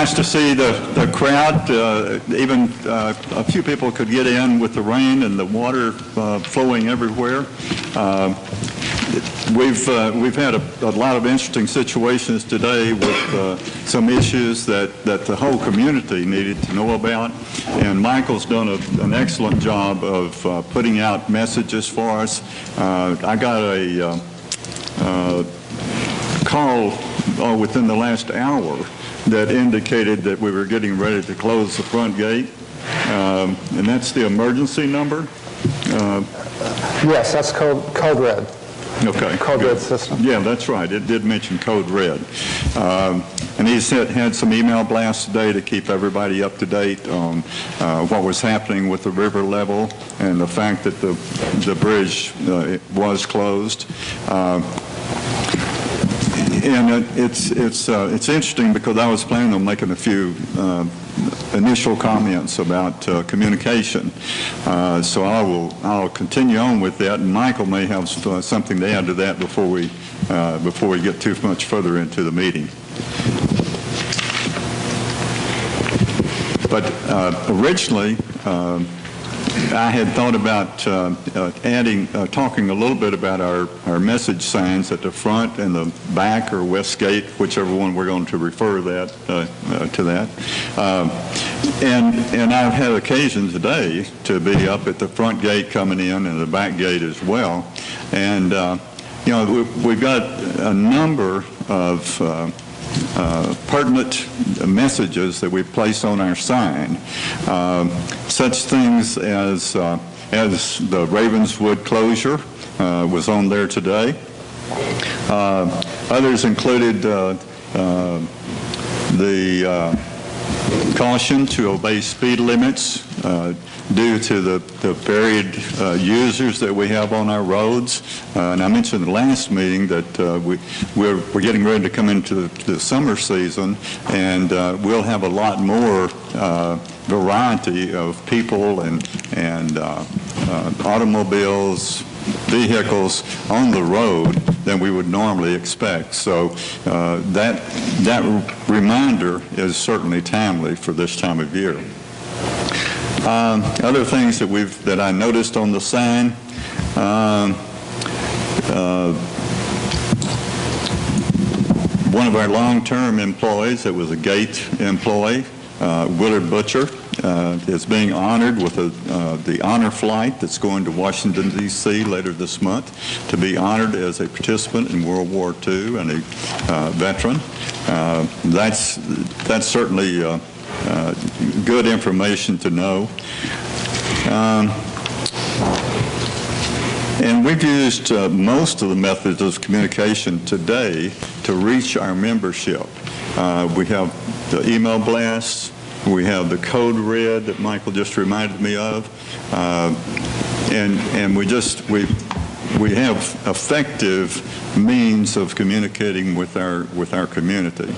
nice to see the crowd. Even a few people could get in with the rain and the water flowing everywhere. We've had a lot of interesting situations today with some issues that the whole community needed to know about, and Michael's done an excellent job of putting out messages for us. I got a call within the last hour that indicated that we were getting ready to close the front gate, and that's the emergency number. Yes, that's code red. Okay. Code red system. Yeah, that's right. It did mention code red. And he had some email blasts today to keep everybody up to date on what was happening with the river level and the fact that the bridge was closed. And it's interesting because I was planning on making a few initial comments about communication. So I'll continue on with that, and Michael may have something to add to that before we get too much further into the meeting. But originally, I had thought about talking a little bit about our message signs at the front and the back or west gate, whichever one we're going to refer to that. And I've had occasion today to be up at the front gate coming in and the back gate as well. And, we've got a number of pertinent messages that we place on our sign, such things as the Ravenswood closure was on there today. Others included the caution to obey speed limits due to the varied users that we have on our roads. And I mentioned in the last meeting that we're getting ready to come into the summer season, and we'll have a lot more variety of people and automobiles, vehicles on the road than we would normally expect. So that reminder is certainly timely for this time of year. Other things that I noticed on the sign, one of our long-term employees that was a gate employee, Willard Butcher, is being honored with the honor flight that's going to Washington, D.C. later this month to be honored as a participant in World War II and a veteran. That's certainly good information to know. And we've used most of the methods of communication today to reach our membership. We have the email blasts, we have the code red that Michael just reminded me of, and we have effective means of communicating with our community.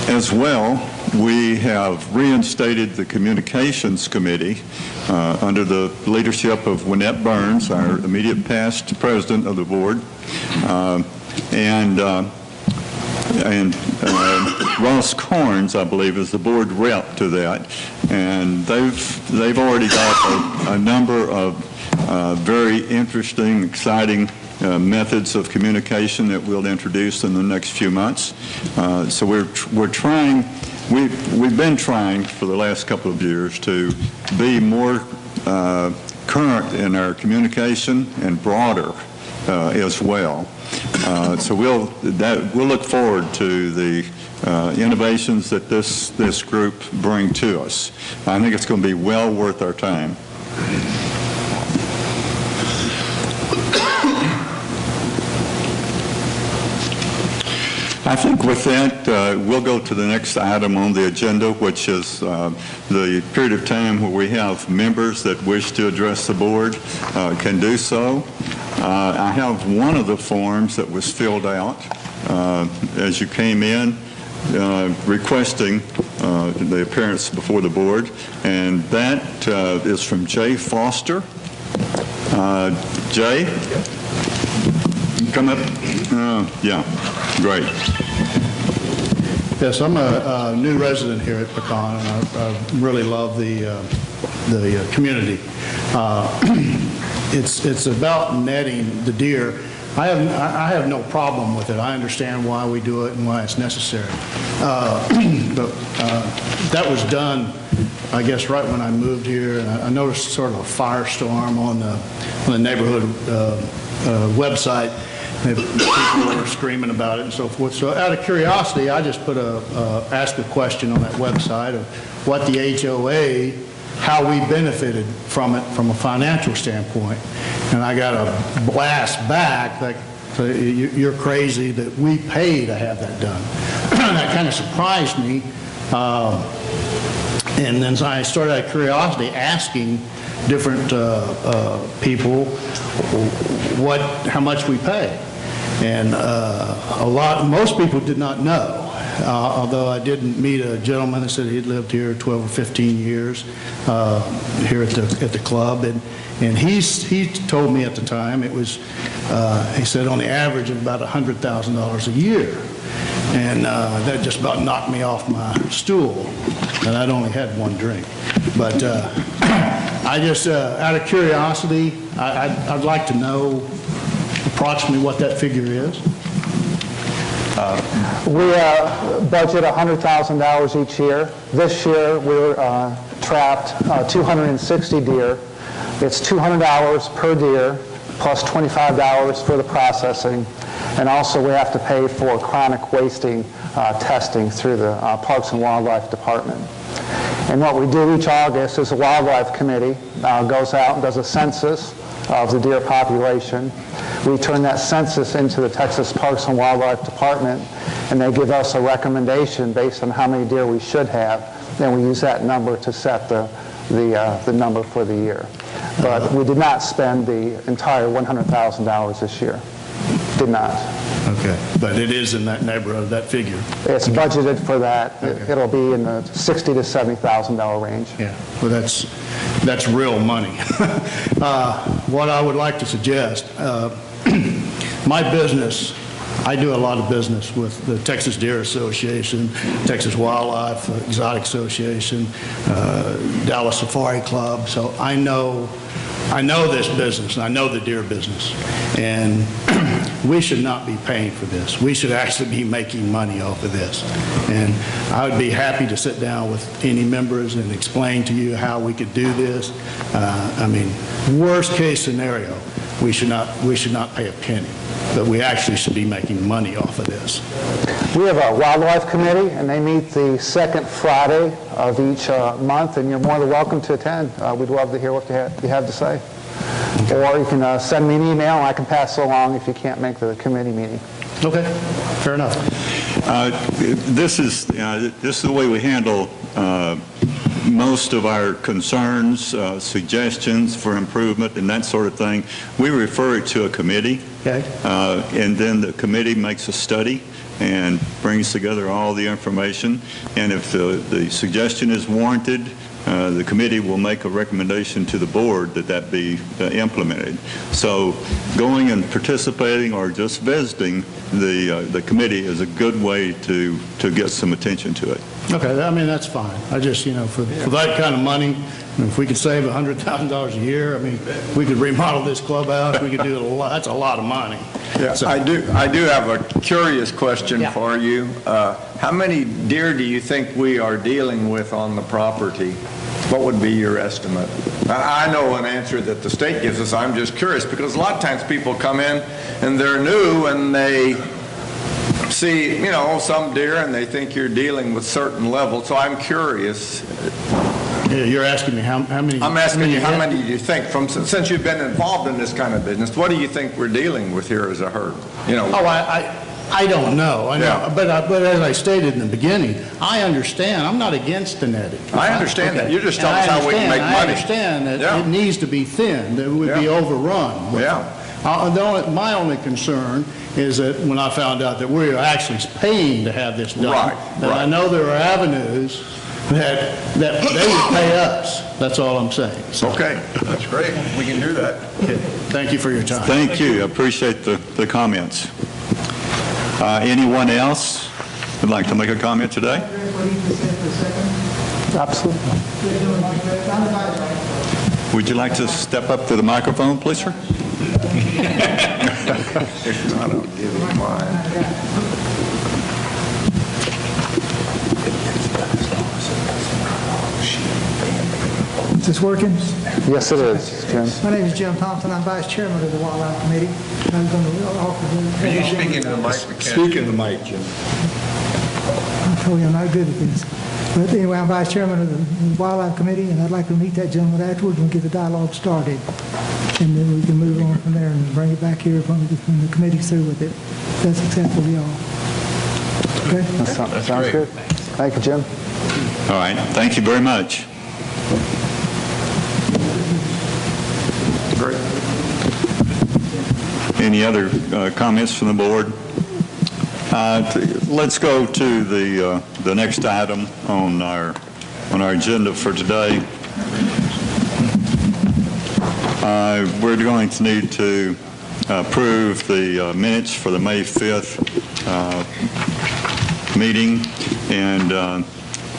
As well, we have reinstated the Communications Committee under the leadership of Wynette Burns, our immediate past president of the board, and Ross Corns, I believe, is the board rep to that, and they've already got a number of very interesting, exciting methods of communication that we'll introduce in the next few months. So we're trying. We've been trying for the last couple of years to be more current in our communication and broader as well. So we'll look forward to the innovations that this group bring to us. I think it's going to be well worth our time. I think with that, we'll go to the next item on the agenda, which is the period of time where we have members that wish to address the board can do so. I have one of the forms that was filled out as you came in requesting the appearance before the board, and that is from Jay Foster. Jay? Come up. Yeah, great. Yes, I'm a new resident here at Pecan, and I really love the community. It's about netting the deer. I have no problem with it. I understand why we do it and why it's necessary. But that was done, I guess, right when I moved here. And I noticed sort of a firestorm on the neighborhood website. People were screaming about it and so forth. So out of curiosity, I just asked a question on that website of what the HOA, how we benefited from it from a financial standpoint. And I got a blast back like, you're crazy that we pay to have that done. That kind of surprised me. And then I started out of curiosity asking different people how much we pay. And most people did not know. Although I did meet a gentleman that said he'd lived here 12 or 15 years here at the club, and he told me at the time it was he said on the average of about $100,000 a year, and that just about knocked me off my stool, and I'd only had one drink. But I just out of curiosity, I'd like to know approximately what that figure is. We budget $100,000 each year. This year we're trapped 260 deer. It's $200 per deer plus $25 for the processing, and also we have to pay for chronic wasting testing through the Parks and Wildlife Department. And what we do each August is a wildlife committee goes out and does a census of the deer population. We turn that census into the Texas Parks and Wildlife Department, and they give us a recommendation based on how many deer we should have. Then we use that number to set the number for the year. But we did not spend the entire $100,000 this year. Did not. Okay, but it is in that neighborhood, that figure. It's budgeted for that. Okay. It'll be in the $60,000 to $70,000 range. Yeah, well, that's real money. What I would like to suggest, my business, I do a lot of business with the Texas Deer Association, Texas Wildlife Exotic Association, Dallas Safari Club, so I know this business, and I know the deer business, and we should not be paying for this. We should actually be making money off of this. And I would be happy to sit down with any members and explain to you how we could do this. I mean, worst case scenario, we should not pay a penny, but we actually should be making money off of this. We have a wildlife committee, and they meet the second Friday of each month, and you're more than welcome to attend. We'd love to hear what you have to say. Or you can send me an email, and I can pass it along if you can't make the committee meeting. Okay, fair enough. This is the way we handle most of our concerns, suggestions for improvement, and that sort of thing. We refer it to a committee, okay. And then the committee makes a study and brings together all the information. And if the suggestion is warranted, the committee will make a recommendation to the board that be implemented. So going and participating or just visiting the committee is a good way to get some attention to it. Okay, I mean, that's fine. I just, for that kind of money, if we could save $100,000 a year, I mean, we could remodel this clubhouse, we could do a lot. That's a lot of money. Yeah, so, I do have a curious question for you. How many deer do you think we are dealing with on the property? What would be your estimate? I know an answer that the state gives us. I'm just curious because a lot of times people come in and they're new and they see, some deer and they think you're dealing with certain levels. So I'm curious. Yeah, you're asking me how many? I'm asking you how many do you think, since you've been involved in this kind of business, what do you think we're dealing with here as a herd? I don't know. I know, yeah. But as I stated in the beginning, I understand. I'm not against the netting. I understand that. You're just telling us how we can make money. I understand that it needs to be thinned. It would be overrun. My only concern is that when I found out that we're actually paying to have this done, I know there are avenues that they would pay us. That's all I'm saying. So. Okay, that's great. We can do that. Okay. Thank you for your time. Thank you. I appreciate the comments. Anyone else? would like to make a comment today? Absolutely. Would you like to step up to the microphone, please, sir? If not, I'll give you mine. Is this working? Yes, it is, Jim. My name is Jim Thompson. I'm Vice Chairman of the Wildlife Committee. I'm going to offer Are you speaking to the mic? Speak in the mic, Jim. I told you I'm not good at this. But anyway, I'm Vice Chairman of the Wildlife Committee, and I'd like to meet that gentleman afterwards and get the dialogue started. And then we can move on from there and bring it back here when the committee's through with it. That's acceptable to y'all. Okay? That sounds good. Thank you, Jim. All right, thank you very much. Great. Any other comments from the board? Let's go to the next item on our agenda for today. We're going to need to approve the minutes for the May 5th meeting, and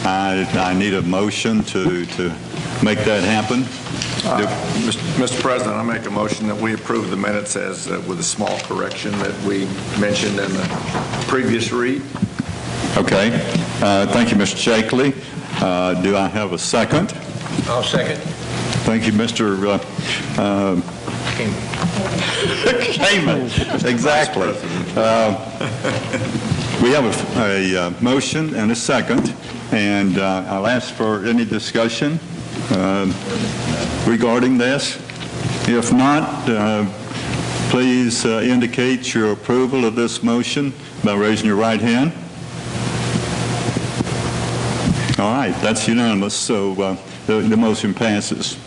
I need a motion to make that happen. Mr. President, I make a motion that we approve the minutes as with a small correction that we mentioned in the previous read. Okay. Thank you, Mr. Shakely. Do I have a second? I'll second. Thank you, Mr. Kamen. Exactly. We have a motion and a second, and I'll ask for any discussion regarding this. If not, please indicate your approval of this motion by raising your right hand. All right, that's unanimous, so the motion passes.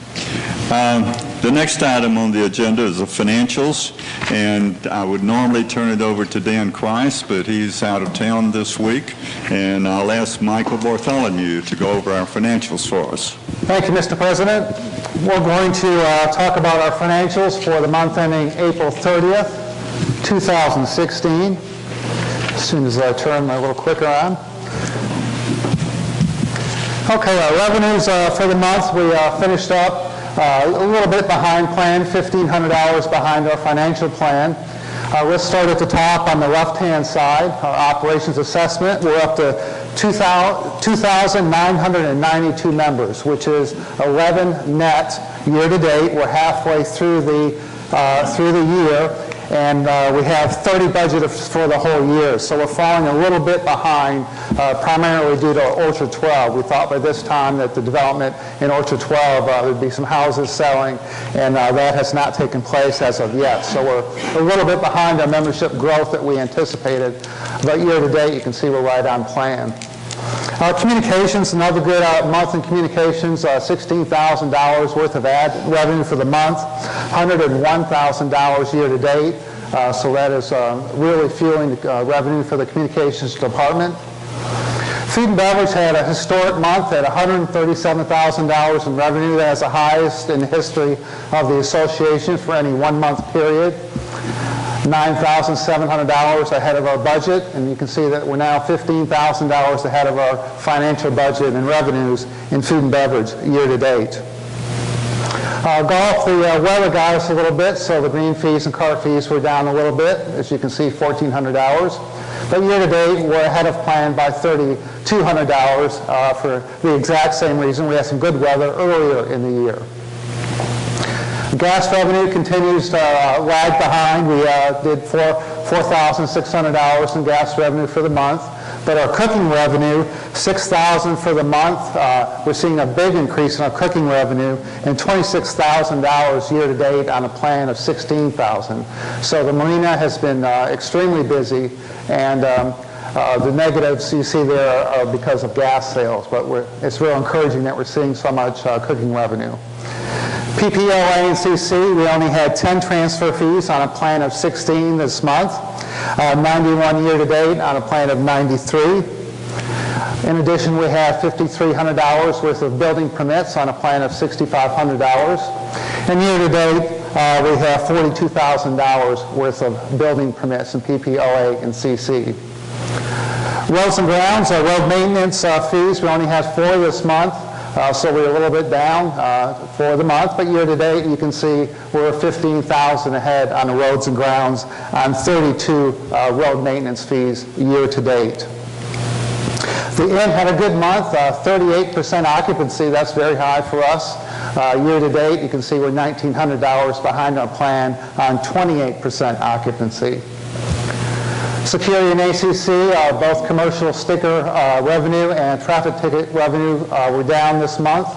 The next item on the agenda is the financials, and I would normally turn it over to Dan Christ, but he's out of town this week, and I'll ask Michael Bartholomew to go over our financials for us. Thank you, Mr. President. We're going to talk about our financials for the month ending April 30th, 2016. As soon as I turn my little clicker on. Okay, our revenues for the month, we finished up a little bit behind plan, $1,500 behind our financial plan. Let's start at the top on the left-hand side, our operations assessment. We're up to 2,992 members, which is 11 net year-to-date. We're halfway through the year, and we have 30 budgeted for the whole year. So we're falling a little bit behind, primarily due to Orchard 12. We thought by this time that the development in Orchard 12, there'd be some houses selling, and that has not taken place as of yet. So we're a little bit behind our membership growth that we anticipated. But year-to-date, you can see we're right on plan. Communications, another good month in communications, $16,000 worth of ad revenue for the month, $101,000 year-to-date. So that is really fueling the revenue for the communications department. Food and beverage had a historic month at $137,000 in revenue. That is the highest in the history of the association for any one-month period. $9,700 ahead of our budget, and you can see that we're now $15,000 ahead of our financial budget and revenues in food and beverage year-to-date. Golf, the weather got us a little bit, so the green fees and cart fees were down a little bit. As you can see, $1,400. But year-to-date, we're ahead of plan by $3,200 for the exact same reason. We had some good weather earlier in the year. Gas revenue continues to lag behind. We did $4,600 in gas revenue for the month. But our cooking revenue, $6,000 for the month. We're seeing a big increase in our cooking revenue, and $26,000 year-to-date on a plan of $16,000. So the marina has been extremely busy, and the negatives you see there are because of gas sales. But it's real encouraging that we're seeing so much cooking revenue. PPOA and CC, we only had 10 transfer fees on a plan of 16 this month, 91 year-to-date on a plan of 93. In addition, we have $5,300 worth of building permits on a plan of $6,500. And year-to-date, we have $42,000 worth of building permits in PPOA and CC. Roads and grounds, road maintenance fees, we only had 4 this month, so we're a little bit down for the month, but year to date you can see we're 15,000 ahead on the roads and grounds on 32 road maintenance fees year to date. The Inn had a good month, 38% occupancy. That's very high for us. Year to date, you can see we're $1,900 behind our plan on 28% occupancy. Security and ACC, both commercial sticker revenue and traffic ticket revenue were down this month.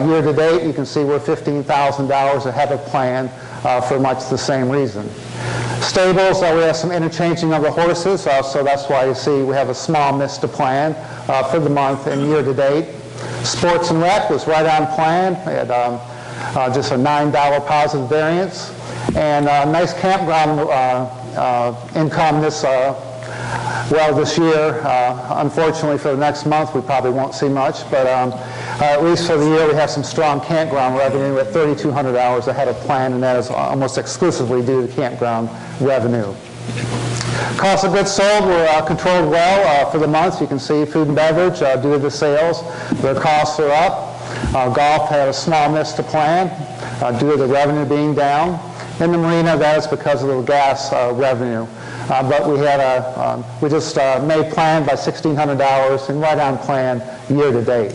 Year to date, you can see we're $15,000 ahead of plan for much the same reason. Stables, we have some interchanging of the horses, so that's why you see we have a small miss to plan for the month and year to date. Sports and rec was right on plan. We had just a $9 positive variance. And nice campground income this year. Unfortunately for the next month, we probably won't see much, but at least for the year, we have some strong campground revenue at $3,200 ahead of plan, and that is almost exclusively due to campground revenue. Cost of goods sold were controlled well for the month. You can see food and beverage, due to the sales, their costs are up. Golf had a small miss to plan due to the revenue being down. In the marina, that is because of the gas revenue. But we just made plan by $1,600 and right on plan year to date.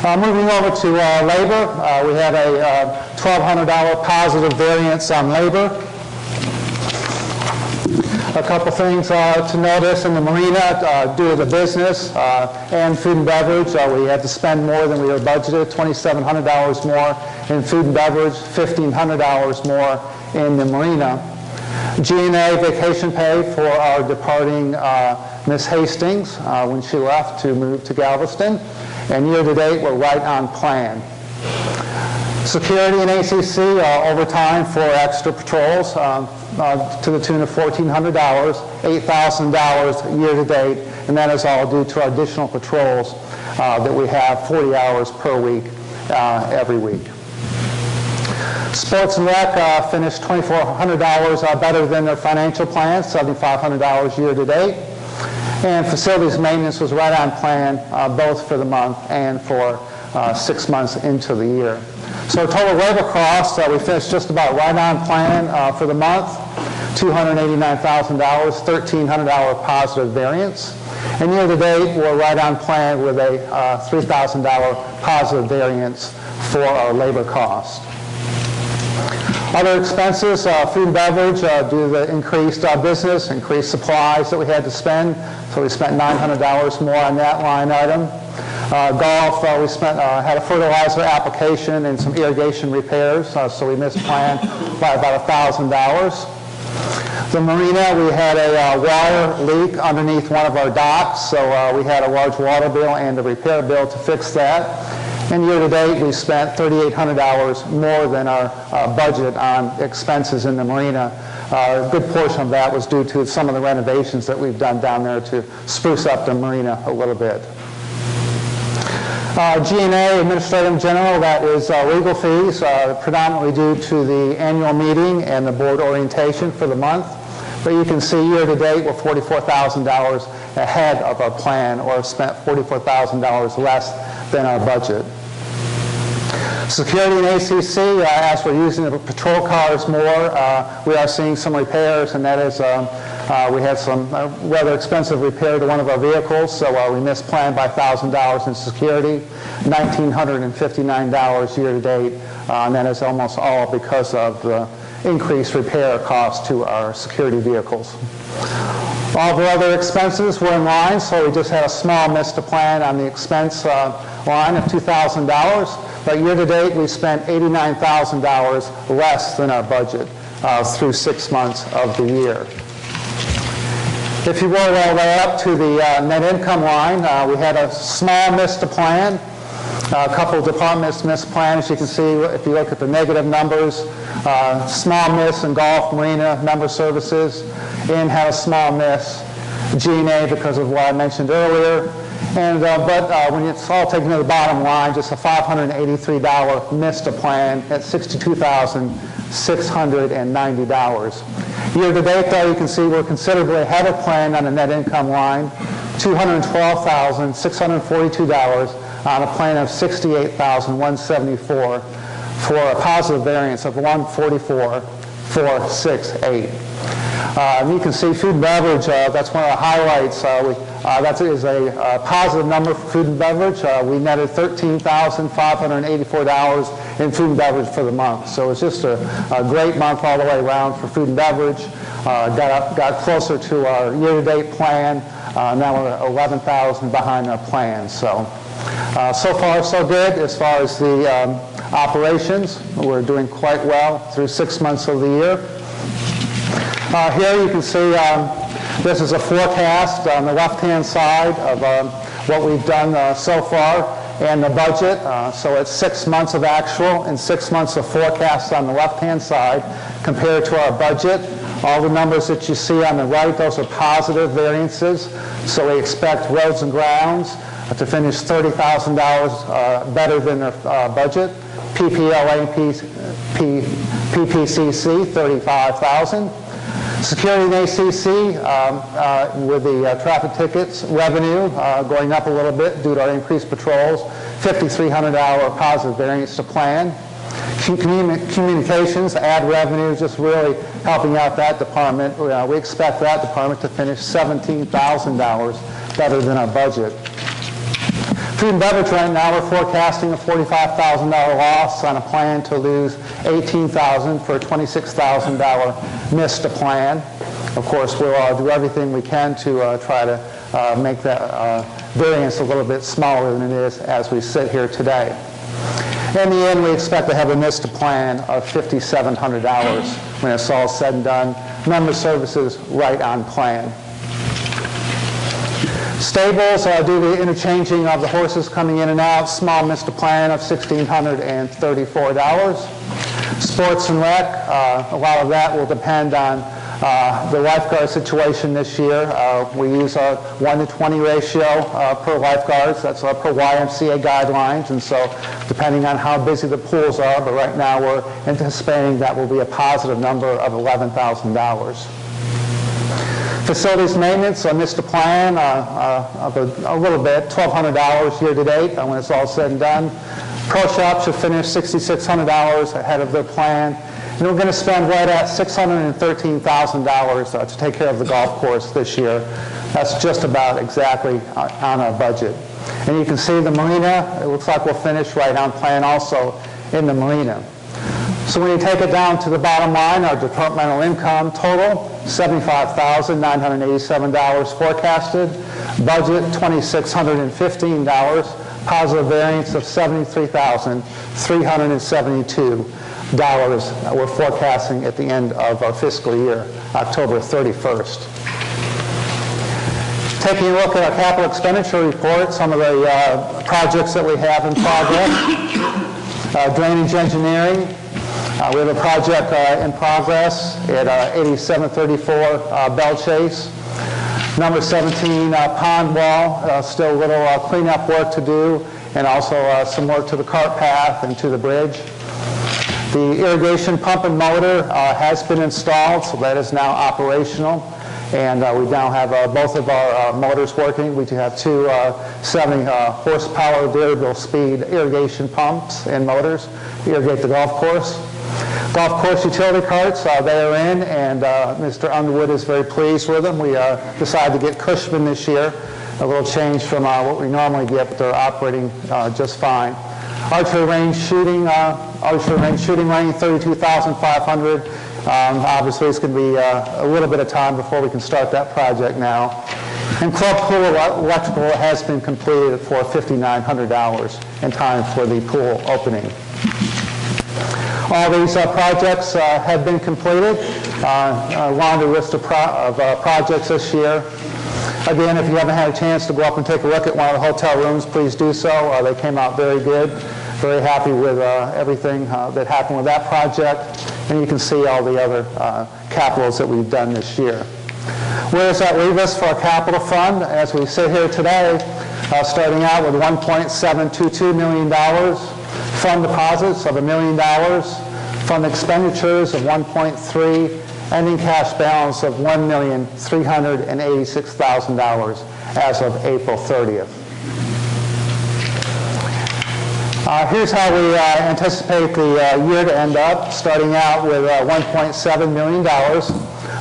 Moving over to labor, we had a $1,200 positive variance on labor. A couple things to notice in the marina due to the business and food and beverage. We had to spend more than we were budgeted, $2,700 more in food and beverage, $1,500 more in the marina. G&A vacation pay for our departing Miss Hastings when she left to move to Galveston. And year to date, we're right on plan. Security and ACC overtime for extra patrols to the tune of $1,400, $8,000 year to date, and that is all due to our additional patrols that we have 40 hours per week every week. Sports and rec finished $2,400 better than their financial plan, $7,500 year to date. And facilities maintenance was right on plan both for the month and for 6 months into the year. So total labor costs, we finished just about right on plan for the month, $289,000, $1,300 positive variance. And year to date, we're right on plan with a $3,000 positive variance for our labor cost. Other expenses, food and beverage, due to the increased business, increased supplies that we had to spend, so we spent $900 more on that line item. Golf, we had a fertilizer application and some irrigation repairs, so we missed plan by about $1,000. The marina, we had a water leak underneath one of our docks, so we had a large water bill and a repair bill to fix that. And year to date, we spent $3,800 more than our budget on expenses in the marina. A good portion of that was due to some of the renovations that we've done down there to spruce up the marina a little bit. G&A, Administrative and General, that is legal fees, predominantly due to the annual meeting and the board orientation for the month. But you can see year to date, we're $44,000 ahead of our plan, or spent $44,000 less than our budget. Security and ACC, as we're using the patrol cars more, we are seeing some repairs, and that is we had some rather expensive repair to one of our vehicles, so we missed plan by $1,000 in security, $1,959 year to date, and that is almost all because of the increased repair costs to our security vehicles. All the other expenses were in line, so we just had a small miss to plan on the expense line of $2,000. But year to date, we spent $89,000 less than our budget through 6 months of the year. If you roll all that up to the net income line, we had a small miss to plan. A couple of departments missed plan, as you can see if you look at the negative numbers. Small miss in golf, marina, member services. Inn had a small miss. G&A because of what I mentioned earlier. And but when it's all taken to the bottom line, just a $583 miss to plan at $62,690. Year-to-date, though, you can see we're considerably ahead of plan on the net income line, $212,642 on a plan of $68,174 for a positive variance of $144,468. You can see food and beverage, that's one of the highlights. That is a positive number for food and beverage. We netted $13,584 in food and beverage for the month. So it's just a great month all the way around for food and beverage. Got closer to our year-to-date plan. Now we're 11,000 behind our plan. So far so good as far as the operations. We're doing quite well through 6 months of the year. Here you can see this is a forecast on the left-hand side of what we've done so far and the budget. So it's 6 months of actual and 6 months of forecast on the left-hand side compared to our budget. All the numbers that you see on the right, those are positive variances. So we expect roads and grounds to finish $30,000 better than their budget. PPLA and PPCC, $35,000. Security and ACC, with the traffic tickets revenue going up a little bit due to our increased patrols, $5,300 positive variance to plan. Communications, ad revenue, just really helping out that department. We expect that department to finish $17,000 better than our budget. Food and beverage right now, we're forecasting a $45,000 loss on a plan to lose $18,000 for a $26,000 miss to plan. Of course, we'll do everything we can to try to make that variance a little bit smaller than it is as we sit here today. In the end, we expect to have a miss to plan of $5,700 when it's all said and done. Member services right on plan. Stables, due to the interchanging of the horses coming in and out, small miss to plan of $1,634. Sports and rec, a lot of that will depend on the lifeguard situation this year. We use a 1-to-20 ratio per lifeguards. That's per YMCA guidelines. And so depending on how busy the pools are, but right now we're anticipating that will be a positive number of $11,000. Facilities maintenance, missed a plan of a little bit, $1,200 year-to-date when it's all said and done. Pro Shop should finish $6,600 ahead of their plan. And we're going to spend right at $613,000 to take care of the golf course this year. That's just about exactly on our budget. And you can see the marina, it looks like we'll finish right on plan also in the marina. So when you take it down to the bottom line, our departmental income total, $75,987 forecasted. Budget, $2,615. Positive variance of $73,372 we're forecasting at the end of our fiscal year, October 31st. Taking a look at our capital expenditure report, some of the projects that we have in progress. Drainage engineering. We have a project in progress at 8734 Bell Chase. Number 17 pond wall, still a little cleanup work to do, and also some work to the cart path and to the bridge. The irrigation pump and motor has been installed, so that is now operational. And we now have both of our motors working. We do have two 70 horsepower variable speed irrigation pumps and motors to irrigate the golf course. Golf course utility carts, they are in, and Mr. Underwood is very pleased with them. We decided to get Cushman this year, a little change from what we normally get, but they're operating just fine. Archery range shooting range, 32,500. Obviously, it's going to be a little bit of time before we can start that project now. And club pool electrical has been completed for $5,900 in time for the pool opening. All these projects have been completed. A laundry list of projects this year. Again, if you haven't had a chance to go up and take a look at one of the hotel rooms, please do so. They came out very good. Very happy with everything that happened with that project. And you can see all the other capitals that we've done this year. Where does that leave us for our capital fund? As we sit here today, starting out with $1.722 million, fund deposits of $1 million, fund expenditures of $1.3, ending cash balance of $1,386,000 as of April 30th. Here's how we anticipate the year to end up, starting out with $1.7 million.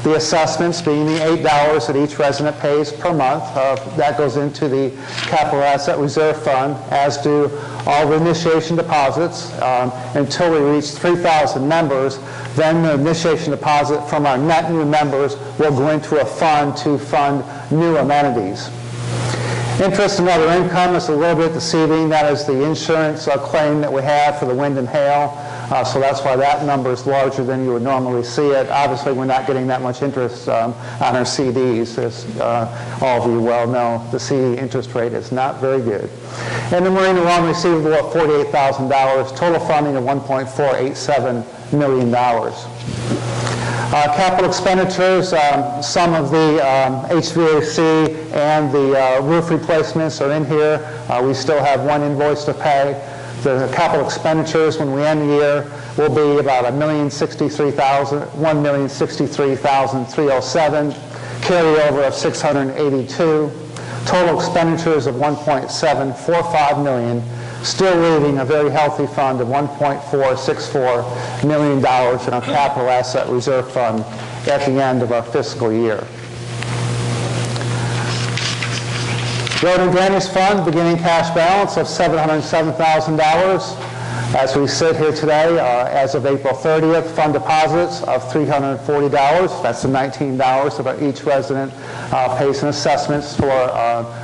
The assessments being the $8 that each resident pays per month. That goes into the Capital Asset Reserve Fund, as do all the initiation deposits until we reach 3,000 members. Then the initiation deposit from our net new members will go into a fund to fund new amenities. Interest and other income is a little bit deceiving. That is the insurance claim that we have for the wind and hail. So that's why that number is larger than you would normally see it. Obviously, we're not getting that much interest on our CDs. As all of you well know, the CD interest rate is not very good. And the marine loan receivable of $48,000, total funding of $1.487 million. Capital expenditures, some of the HVAC and the roof replacements are in here. We still have one invoice to pay. The capital expenditures when we end the year will be about $1,063,307, carryover of $682, total expenditures of $1.745 million, still leaving a very healthy fund of $1.464 million in our Capital Asset Reserve Fund at the end of our fiscal year. Road and Drainage Fund, beginning cash balance of $707,000. As we sit here today, as of April 30th, fund deposits of $340. That's the $19 that each resident pays in assessments for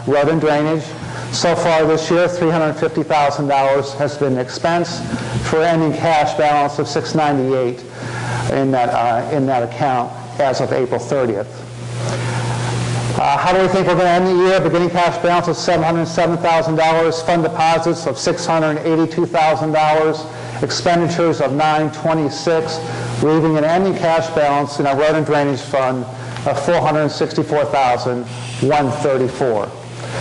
road and drainage. So far this year, $350,000 has been expensed for ending cash balance of $698 in that account as of April 30th. How do we think we're going to end the year? Beginning cash balance of $707,000, fund deposits of $682,000, expenditures of $926,000, leaving an ending cash balance in our road and drainage fund of $464,134.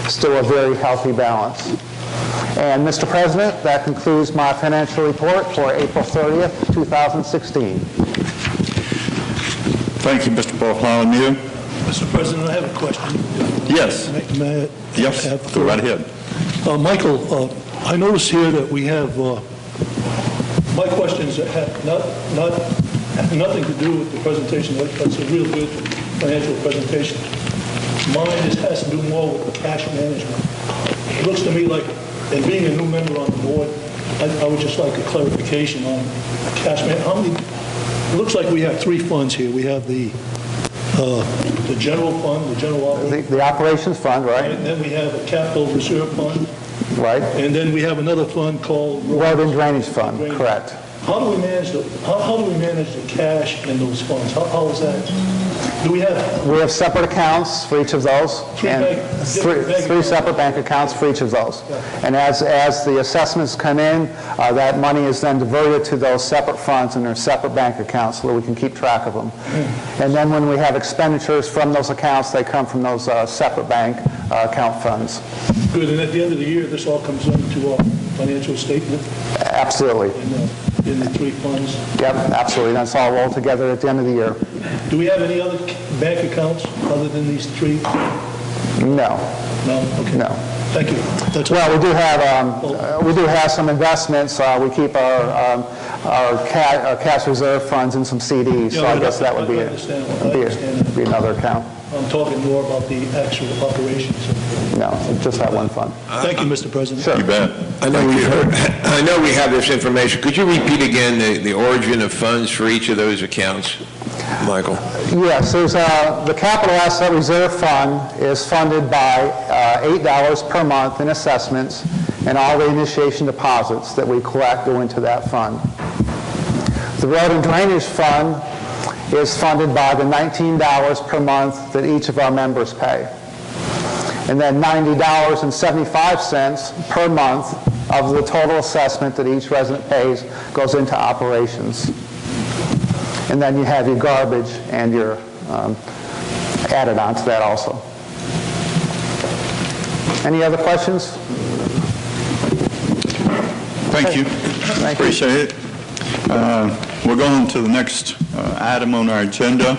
Still a very healthy balance. And Mr. President, that concludes my financial report for April 30th, 2016. Thank you, Mr. Bartholomew. Mr. President, I have a question. Yes. May I Yes, go right ahead. Michael, I notice here that we have, my questions that have nothing to do with the presentation. That's a real good financial presentation. Mine has to do more with the cash management. It looks to me like, and being a new member on the board, I would just like a clarification on cash management. It looks like we have three funds here. We have the general fund, the general operating. The operations fund, right? And then we have a capital reserve fund. Right. And then we have another fund called Road and Drainage Fund, correct. How do we manage the cash in those funds? How is that? Do we have? We have separate accounts for each of those, three separate bank accounts for each of those. Yeah. And as the assessments come in, that money is then diverted to those separate funds in their separate bank accounts so that we can keep track of them. And then when we have expenditures from those accounts, they come from those separate bank account funds. Good. And at the end of the year, this all comes into our financial statement? Absolutely. In the three funds? Yep, absolutely. That's all rolled together at the end of the year. Do we have any other bank accounts other than these three? No. No? Okay. No. Thank you. That's all. Well, we do have some investments. We keep our cash reserve funds in some CDs, so I guess that would be another account. I'm talking more about the actual operations. No, just that one fund. Thank you, Mr. President. Sure. You bet. I know we have this information. Could you repeat again the origin of funds for each of those accounts, Michael? Yes, there's the Capital Asset Reserve Fund is funded by $8 per month in assessments, and all the initiation deposits that we collect go into that fund. The Road and Drainage Fund is funded by the $19 per month that each of our members pay. And then $90.75 per month of the total assessment that each resident pays goes into operations. And then you have your garbage and your added on to that also. Any other questions? Thank you. Thank you. Appreciate it. We'll go on to the next item on our agenda.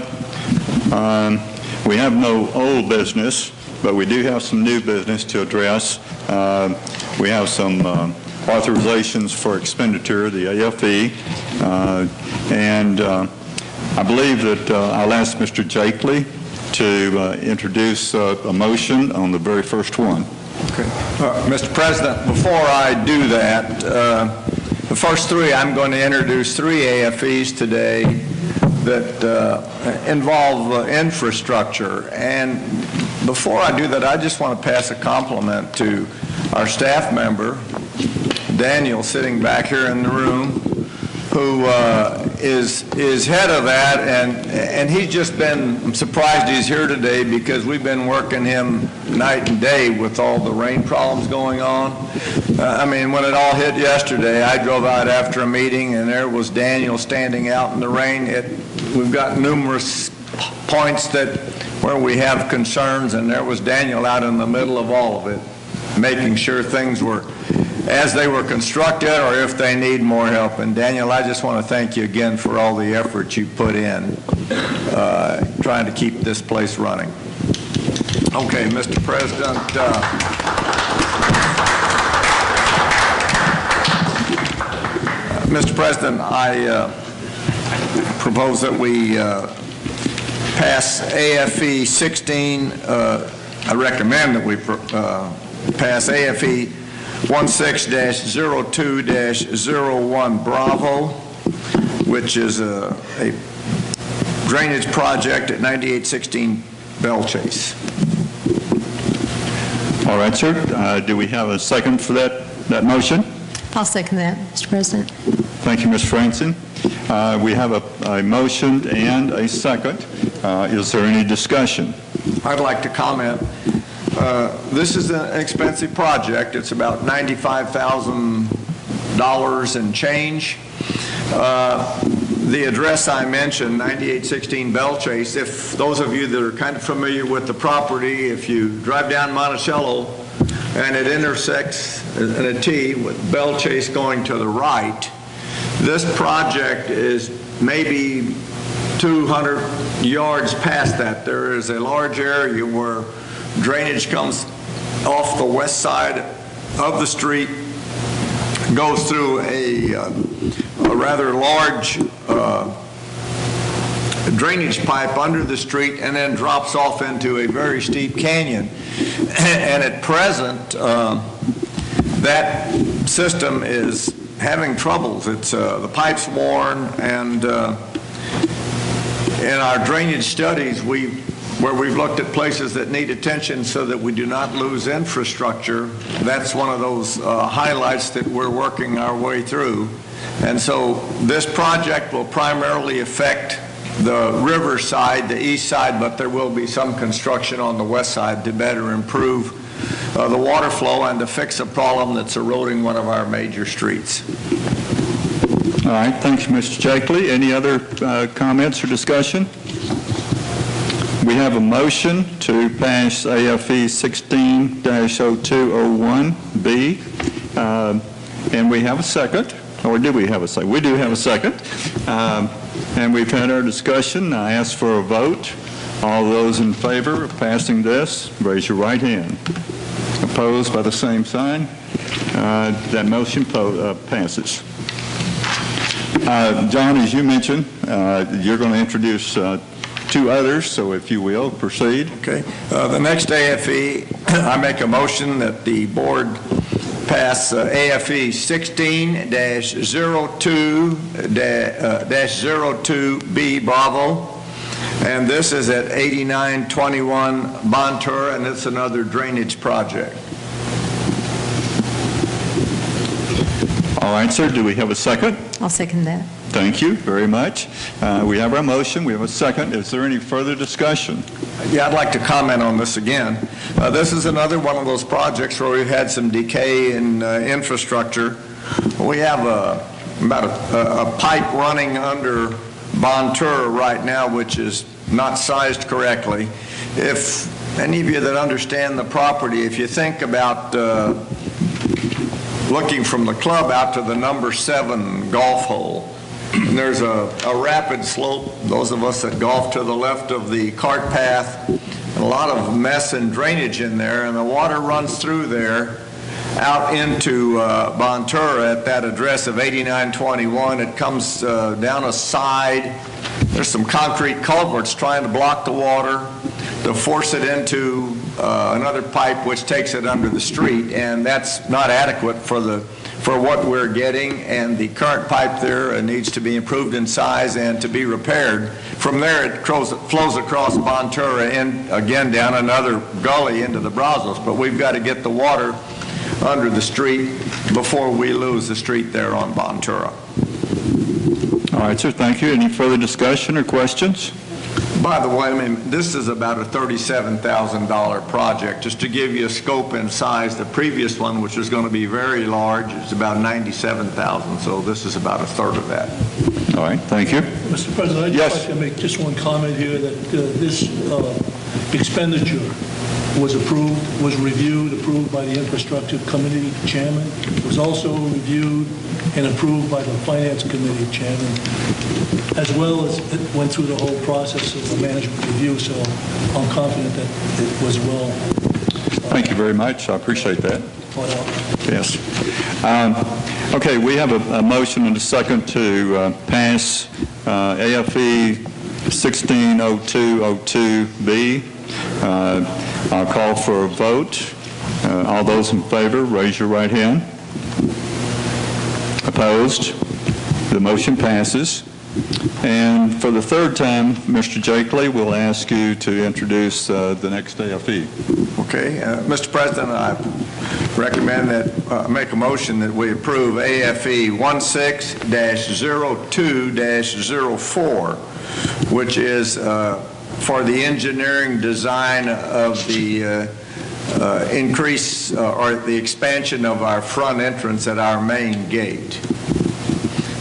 We have no old business, but we do have some new business to address. We have some authorizations for expenditure, the AFE, and I believe that I'll ask Mr. Jakely to introduce a motion on the very first one. Okay. Mr. President, before I do that, the first three, I'm going to introduce three AFEs today that involve infrastructure. And before I do that, I just want to pass a compliment to our staff member, Daniel, sitting back here in the room, who is head of that, and he's just been, I'm surprised he's here today because we've been working him night and day with all the rain problems going on. I mean, when it all hit yesterday, I drove out after a meeting and there was Daniel standing out in the rain. We've got numerous points where we have concerns, and there was Daniel out in the middle of all of it, making sure things were as they were constructed or if they need more help. And Daniel, I just want to thank you again for all the effort you put in trying to keep this place running. Okay, Mr. President. Mr. President, I propose that we pass AFE 16. I recommend that we pass AFE 16-02-01 Bravo, which is a drainage project at 9816 Bell Chase. All right, sir. Do we have a second for that motion? I'll second that, Mr. President. Thank you, Ms. Franson. We have a motion and a second. Is there any discussion? I'd like to comment. This is an expensive project. It's about $95,000 and change. The address I mentioned, 9816 Bell Chase, if those of you that are kind of familiar with the property, if you drive down Monticello and it intersects in a T with Bell Chase going to the right, this project is maybe 200 yards past that. There is a large area where drainage comes off the west side of the street, goes through a rather large drainage pipe under the street, and then drops off into a very steep canyon. And at present, that system is having troubles. It's the pipe's worn, and in our drainage studies, where we've looked at places that need attention so that we do not lose infrastructure, that's one of those highlights that we're working our way through. And so this project will primarily affect the river side, the east side, but there will be some construction on the west side to better improve the water flow and to fix a problem that's eroding one of our major streets. All right, thanks, Mr. Jakely. Any other comments or discussion? We have a motion to pass AFE 16-0201B, and we have a second. Or do we have a second? We do have a second. And we've had our discussion. I ask for a vote. All those in favor of passing this, raise your right hand. Opposed by the same sign. That motion passes. John, as you mentioned, you're going to introduce two others, so if you will, proceed. Okay. The next AFE, I make a motion that the board pass AFE 16-02-02B Bravo, and this is at 8921 Bontour, and it's another drainage project. All right, sir. Do we have a second? I'll second that. Thank you very much. We have our motion. We have a second. Is there any further discussion? Yeah, I'd like to comment on this again. This is another one of those projects where we've had some decay in infrastructure. We have about a pipe running under Bontour right now, which is not sized correctly. If any of you that understand the property, if you think about looking from the club out to the number 7 golf hole, and there's a rapid slope. Those of us that golf to the left of the cart path, a lot of mess and drainage in there, and the water runs through there out into Bontura at that address of 8921. It comes down a side. There's some concrete culverts trying to block the water to force it into another pipe which takes it under the street, and that's not adequate for what we're getting, and the current pipe there needs to be improved in size and to be repaired. From there, it flows across Bontura and again down another gully into the Brazos, but we've got to get the water under the street before we lose the street there on Bontura. All right, sir, thank you. Any further discussion or questions? By the way, I mean, this is about a $37,000 project. Just to give you a scope and size, the previous one, which is going to be very large, is about $97,000, so this is about a third of that. All right, thank you. Mr. President, I'd just like to make just one comment here that this expenditure was approved, was reviewed, approved by the Infrastructure Committee Chairman, was also reviewed and approved by the Finance Committee Chairman, as well as it went through the whole process of the management review, so I'm confident that it was well. Thank you very much. I appreciate that. Yes. Okay, we have a motion and a second to pass AFE 160202B. I'll call for a vote. All those in favor, raise your right hand. Opposed? The motion passes. And for the third time, Mr. Jakely, we'll ask you to introduce the next AFE. Okay, Mr. President, I recommend that make a motion that we approve AFE 16-02-04, which is for the engineering design of the increase or the expansion of our front entrance at our main gate.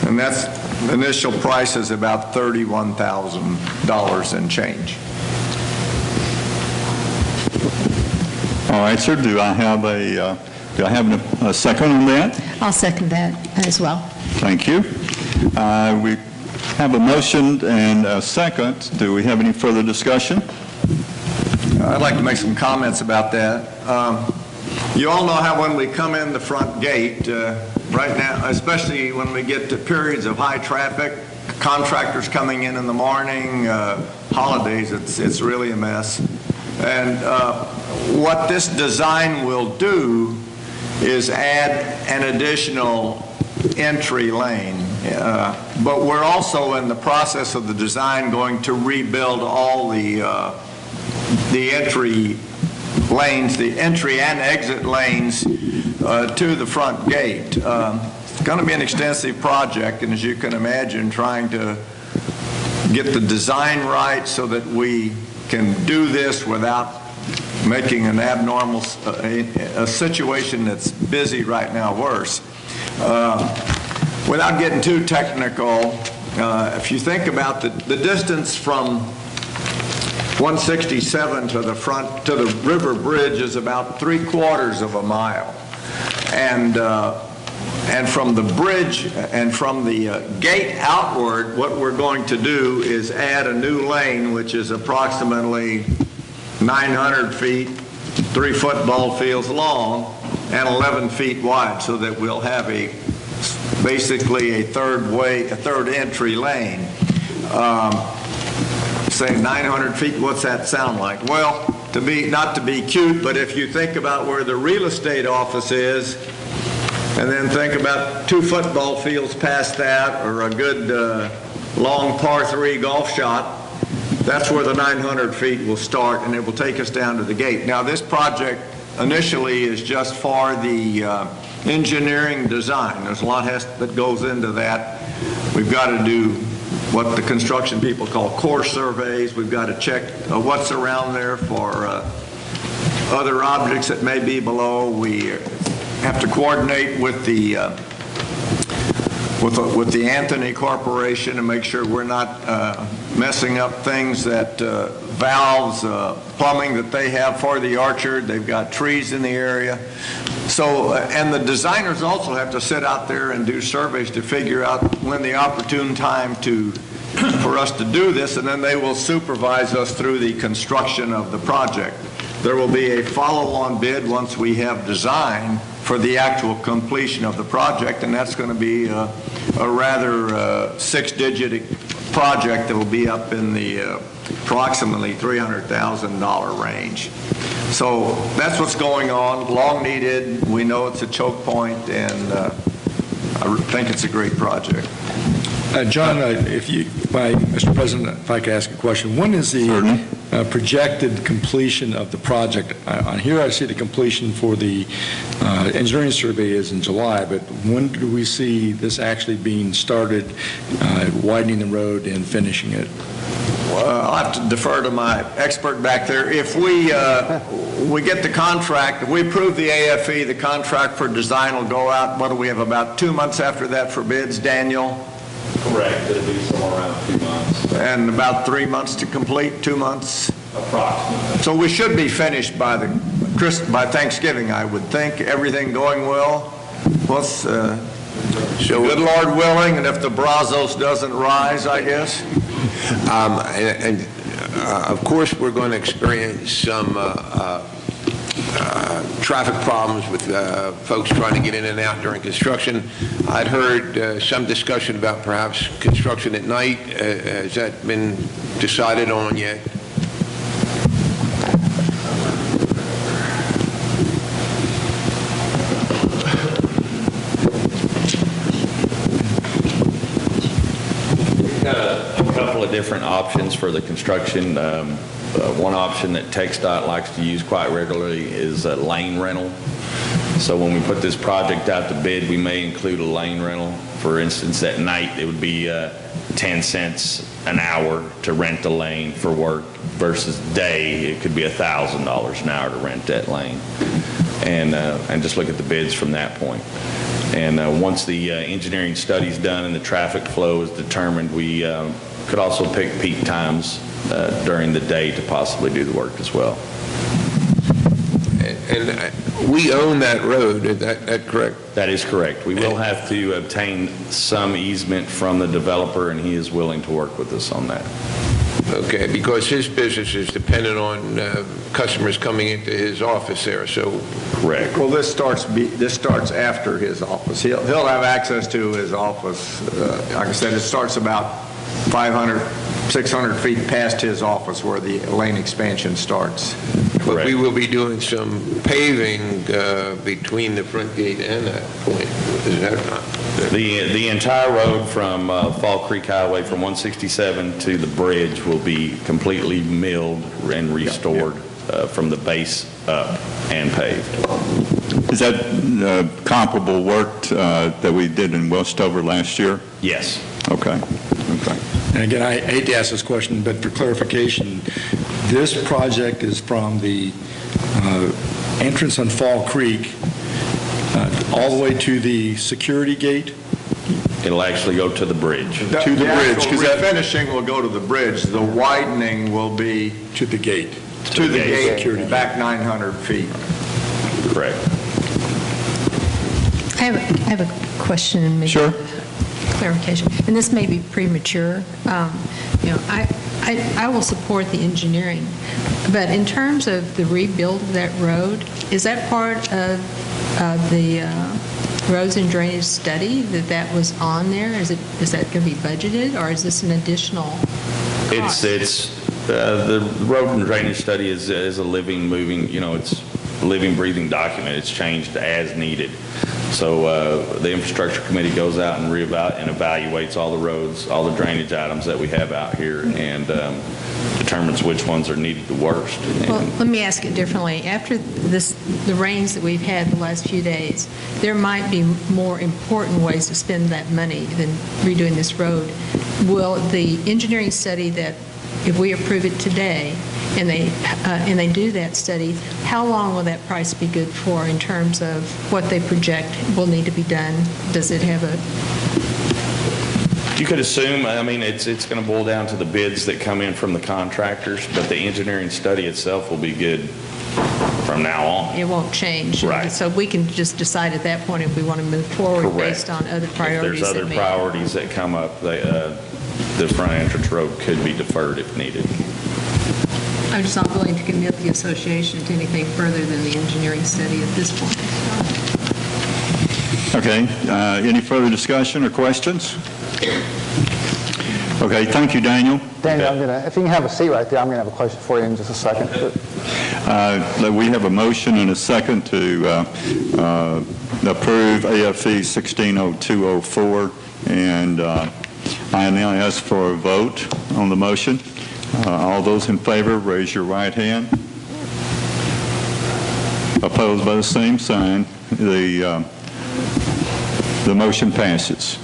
And that's, the initial price is about $31,000 and change. All right, sir. Do I have a second on that? I'll second that as well. Thank you. We have a motion and a second. Do we have any further discussion? I'd like to make some comments about that. You all know how when we come in the front gate, right now, especially when we get to periods of high traffic, contractors coming in the morning, holidays, it's really a mess. And what this design will do is add an additional entry lane. But we're also in the process of the design going to rebuild all the entry lanes, the entry and exit lanes to the front gate. It's going to be an extensive project, and as you can imagine, trying to get the design right so that we can do this without making an abnormal, a situation that's busy right now worse. Without getting too technical, if you think about the distance from 167 to the front, to the river bridge is about 3/4 of a mile. And from the bridge and from the gate outward, what we're going to do is add a new lane, which is approximately 900 feet, 3 football fields long, and 11 feet wide, so that we'll have basically a third entry lane. Say 900 feet, what's that sound like? Well, not to be cute, but if you think about where the real estate office is, and then think about 2 football fields past that, or a good long par 3 golf shot, that's where the 900 feet will start, and it will take us down to the gate. Now, this project initially is just for the engineering design. There's a lot that goes into that. We've got to do what the construction people call core surveys. We've got to check what's around there for other objects that may be below. We have to coordinate with the Anthony Corporation and make sure we're not messing up things that valves, plumbing that they have for the orchard. They've got trees in the area. So, and the designers also have to sit out there and do surveys to figure out when the opportune time for us to do this, and then they will supervise us through the construction of the project. There will be a follow-on bid once we have design for the actual completion of the project, and that's going to be a rather six-digit project that will be up in the approximately $300,000 range. So that's what's going on, long needed. We know it's a choke point, and I think it's a great project. John, Mr. President, if I could ask a question. When is the projected completion of the project? On here I see the completion for the engineering survey is in July, but when do we see this actually being started, widening the road and finishing it? I'll have to defer to my expert back there. If we get the contract, if we approve the AFE, the contract for design will go out, what do we have, about 2 months after that for bids, Daniel? Correct. It'll be somewhere around 2 months. And about 3 months to complete, 2 months? Approximately. So we should be finished by Thanksgiving, I would think. Everything going well? So good Lord willing, and if the Brazos doesn't rise, I guess. Of course, we're going to experience some traffic problems with folks trying to get in and out during construction. I'd heard some discussion about perhaps construction at night. Has that been decided on yet? Different options for the construction. One option that TxDOT likes to use quite regularly is a lane rental. So when we put this project out to bid, we may include a lane rental. For instance, at night it would be 10 cents an hour to rent a lane for work, versus day it could be $1,000 an hour to rent that lane. And just look at the bids from that point. And once the engineering study's done and the traffic flow is determined, we could also pick peak times during the day to possibly do the work as well. And we own that road, is that correct? That is correct. We will have to obtain some easement from the developer, and he is willing to work with us on that. Okay, because his business is dependent on customers coming into his office there, so. Correct. Well, this starts after his office. He'll have access to his office. Like I said, it starts about 500, 600 feet past his office where the lane expansion starts. But we will be doing some paving between the front gate and that point. Is that not? The entire road from Fall Creek Highway from 167 to the bridge will be completely milled and restored from the base up and paved. Is that comparable work that we did in Westover last year? Yes. Okay. And again, I hate to ask this question, but for clarification, this project is from the entrance on Fall Creek all the way to the security gate? It'll actually go to the bridge. To the bridge. Because that finishing will go to the bridge. The widening will be to the gate. To the gate, back 900 feet. Correct. I have a question and maybe Sure. clarification, and this may be premature. I will support the engineering, but in terms of the rebuild of that road, is that part of the roads and drainage study that was on there? Is that going to be budgeted, or is this an additional cost? The road and drainage study is a living, moving, it's a living, breathing document. It's changed as needed. So the infrastructure committee goes out and evaluates all the roads, all the drainage items that we have out here, and determines which ones are needed the worst. Well, let me ask it differently. After the rains that we've had the last few days, there might be more important ways to spend that money than redoing this road. Will the engineering study that, if we approve it today, and they do that study, how long will that price be good for in terms of what they project will need to be done? Does it have a... You could assume, it's going to boil down to the bids that come in from the contractors, but the engineering study itself will be good from now on. It won't change. Right. So we can just decide at that point if we want to move forward Correct. based on other priorities. If there's other priorities that come up, the front entrance road could be deferred if needed. I'm just not willing to commit the association to anything further than the engineering study at this point. Okay, any further discussion or questions? Okay, thank you, Daniel. Daniel, if you can have a seat right there, I'm going to have a question for you in just a second. We have a motion and a second to approve AFE 160204, and I now ask for a vote on the motion. All those in favor, raise your right hand. Opposed by the same sign. The motion passes.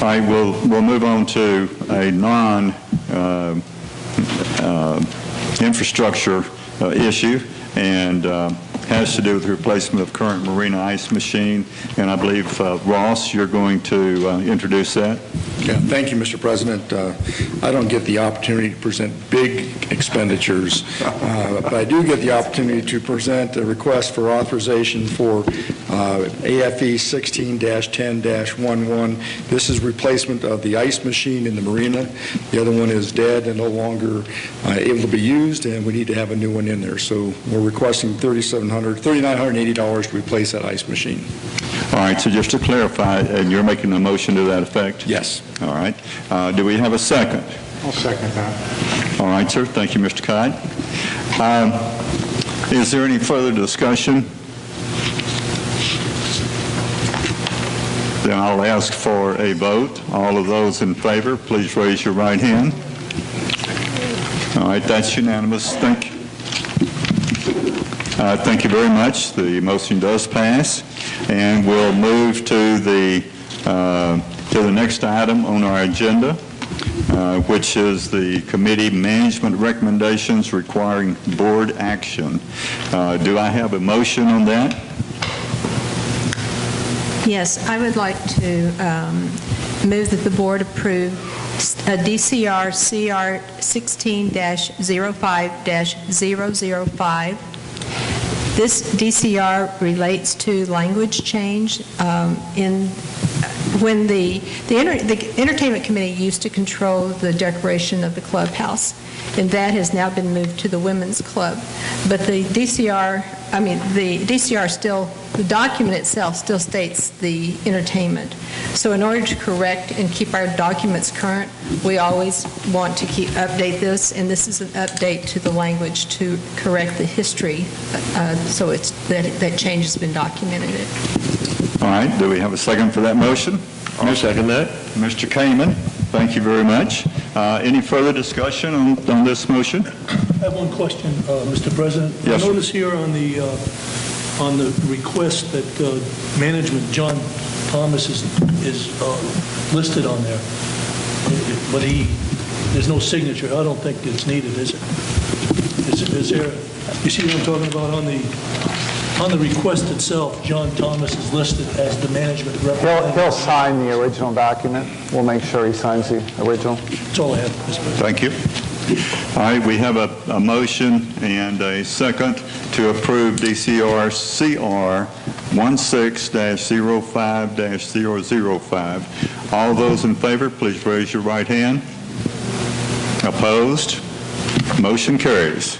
All right, we'll move on to a non-infrastructure issue, and has to do with the replacement of current marina ice machine. And I believe, Ross, you're going to introduce that. Yeah, thank you, Mr. President. I don't get the opportunity to present big expenditures, but I do get the opportunity to present a request for authorization for AFE 16-10-11. This is replacement of the ice machine in the marina. The other one is dead and no longer able to be used, and we need to have a new one in there. So we're requesting $3,980 to replace that ice machine. All right, so just to clarify, and you're making a motion to that effect? Yes. All right. Do we have a second? I'll second that. All right, sir. Thank you, Mr. Kide. Is there any further discussion? Then I'll ask for a vote. All of those in favor, please raise your right hand. All right, that's unanimous. Thank you. Thank you very much. The motion does pass, and we'll move to the next item on our agenda, which is the committee management recommendations requiring board action. Do I have a motion on that? Yes, I would like to move that the board approve DCR CR 16-05-005. This DCR relates to language change when the Entertainment Committee used to control the decoration of the clubhouse, and that has now been moved to the Women's Club. But the DCR still, the document itself still states the entertainment. So in order to correct and keep our documents current, we always want to update this, and this is an update to the language to correct the history, so it's that change has been documented. All right, do we have a second for that motion? I'll second that. Mr. Kamen, thank you very much. Any further discussion on this motion? I have one question, Mr. President. Yes, I notice here on the request that management, John Thomas, is listed on there, but there's no signature. I don't think it's needed, is it? Is there? You see what I'm talking about? On the request itself, John Thomas is listed as the management representative. He'll sign the original document. We'll make sure he signs the original. That's all I have, Mr. President. Thank you. All right, we have a motion and a second to approve DCR CR 16-05-005. All those in favor, please raise your right hand. Opposed? Motion carries.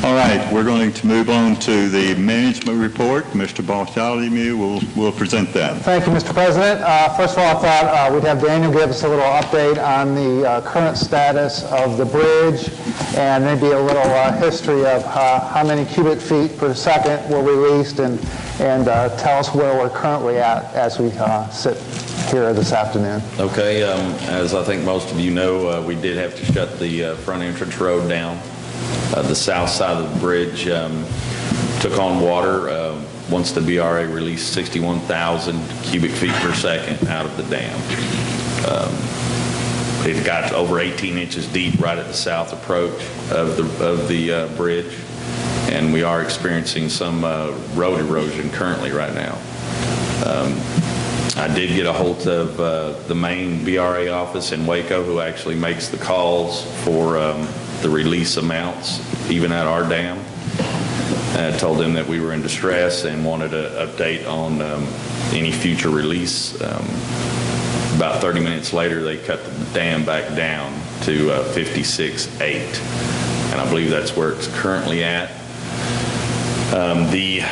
All right, we're going to move on to the management report. Mr. Bartholomew will present that. Thank you, Mr. President. First of all, I thought we'd have Daniel give us a little update on the current status of the bridge and maybe a little history of how many cubic feet per second were released, and tell us where we're currently at as we sit here this afternoon. Okay, as I think most of you know, we did have to shut the front entrance road down. The south side of the bridge took on water once the BRA released 61,000 cubic feet per second out of the dam. It got over 18 inches deep right at the south approach of the bridge, and we are experiencing some road erosion currently right now. I did get a hold of the main BRA office in Waco, who actually makes the calls for the release amounts, even at our dam. I told them that we were in distress and wanted an update on any future release. About 30 minutes later, they cut the dam back down to 56.8, and I believe that's where it's currently at. The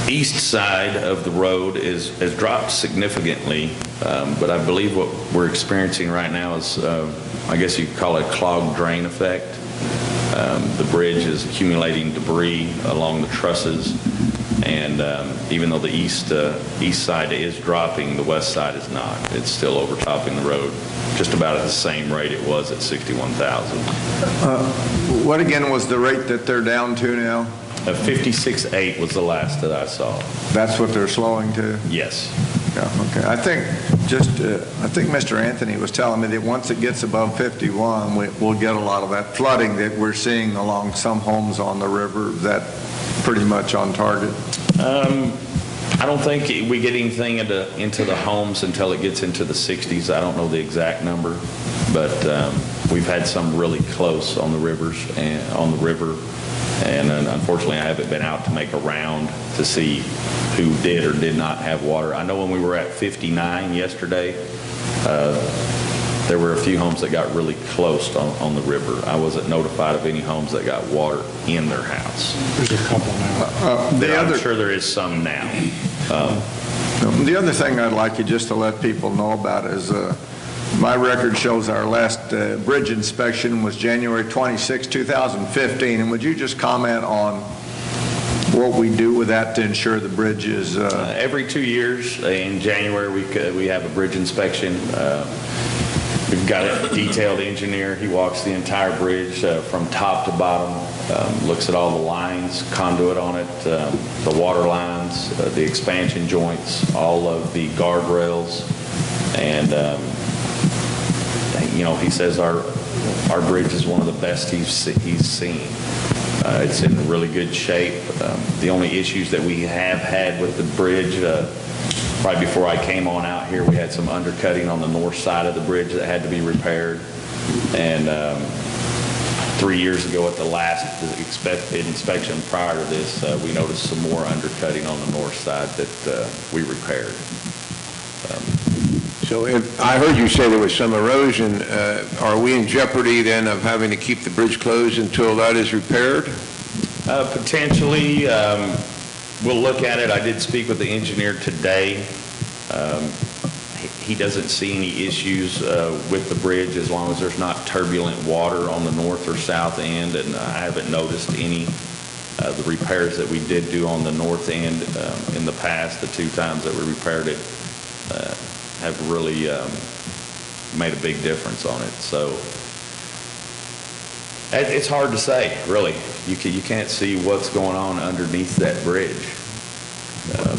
east side of the road has dropped significantly, but I believe what we're experiencing right now is, I guess you could call it a clogged drain effect. The bridge is accumulating debris along the trusses, and even though the east side is dropping, the west side is not. It's still overtopping the road just about at the same rate it was at 61,000. What again was the rate that they're down to now? 56.8 was the last that I saw. That's what they're slowing to? Yes. Yeah, okay. I think Mr. Anthony was telling me that once it gets above 51, we'll get a lot of that flooding that we're seeing along some homes on the river. Is that pretty much on target? I don't think we get anything into the homes until it gets into the 60s. I don't know the exact number, but we've had some really close on the rivers and on the river. And unfortunately, I haven't been out to make a round to see who did or did not have water. I know when we were at 59 yesterday, there were a few homes that got really close on the river. I wasn't notified of any homes that got water in their house. There's a couple now. I'm sure there is some now. The other thing I'd like you just to let people know about is my record shows our last bridge inspection was January 26, 2015. And would you just comment on what we do with that to ensure the bridge is... Every 2 years in January, we have a bridge inspection. We've got a detailed engineer. He walks the entire bridge from top to bottom, looks at all the lines, conduit on it, the water lines, the expansion joints, all of the guardrails, and he says our bridge is one of the best he's seen. It's in really good shape. The only issues that we have had with the bridge, right before I came on out here, we had some undercutting on the north side of the bridge that had to be repaired. And 3 years ago at the last inspection prior to this, we noticed some more undercutting on the north side that we repaired. So I heard you say there was some erosion. Are we in jeopardy then of having to keep the bridge closed until that is repaired? Potentially. We'll look at it. I did speak with the engineer today. He doesn't see any issues with the bridge as long as there's not turbulent water on the north or south end, and I haven't noticed any. The repairs that we did do on the north end in the past, the 2 times that we repaired it, have really made a big difference on it. So it's hard to say, really. You can't see what's going on underneath that bridge.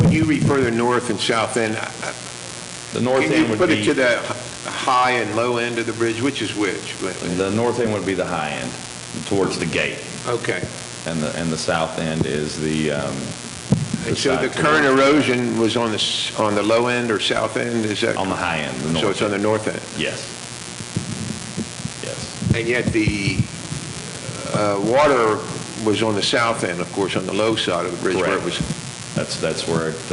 When you refer to north and south end, The north can end you would put be it to the high and low end of the bridge? Which is which? the north end would be the high end, towards the gate, Okay. and the south end is the. So the current erosion was on the low end or south end? Is that On the high end, the north. So it's on the north end. Yes. Yes. And yet the water was on the south end, of course, on the low side of the bridge. Correct. Where it was. That's where it